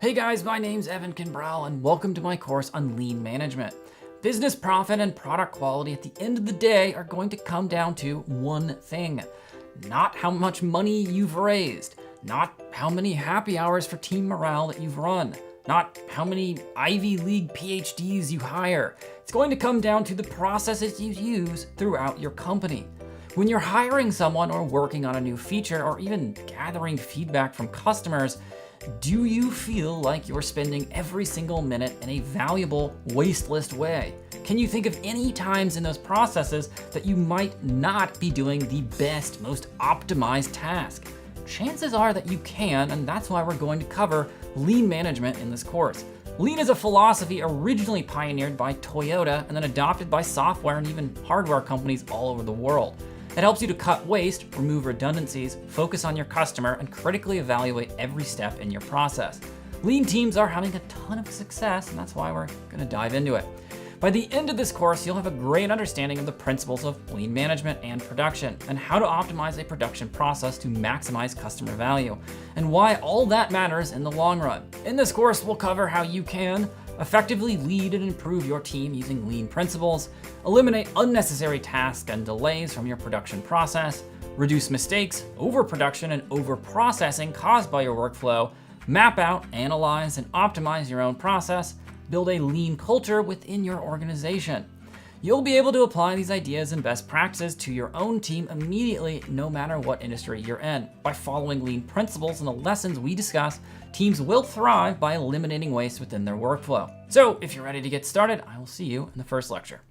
Hey guys, my name's Evan Kinbrell and welcome to my course on lean management. Business profit and product quality at the end of the day are going to come down to one thing. Not how much money you've raised, not how many happy hours for team morale that you've run, not how many Ivy League PhDs you hire. It's going to come down to the processes you use throughout your company. When you're hiring someone or working on a new feature or even gathering feedback from customers, do you feel like you're spending every single minute in a valuable, wasteless way? Can you think of any times in those processes that you might not be doing the best, most optimized task? Chances are that you can, and that's why we're going to cover lean management in this course. Lean is a philosophy originally pioneered by Toyota and then adopted by software and even hardware companies all over the world. It helps you to cut waste, remove redundancies, focus on your customer, and critically evaluate every step in your process. Lean teams are having a ton of success, and that's why we're gonna dive into it. By the end of this course, you'll have a great understanding of the principles of lean management and production, and how to optimize a production process to maximize customer value, and why all that matters in the long run. In this course, we'll cover how you can effectively lead and improve your team using lean principles, eliminate unnecessary tasks and delays from your production process, reduce mistakes, overproduction, and overprocessing caused by your workflow, map out, analyze, and optimize your own process, build a lean culture within your organization. You'll be able to apply these ideas and best practices to your own team immediately, no matter what industry you're in. By following lean principles and the lessons we discuss, teams will thrive by eliminating waste within their workflow. So if you're ready to get started, I will see you in the first lecture.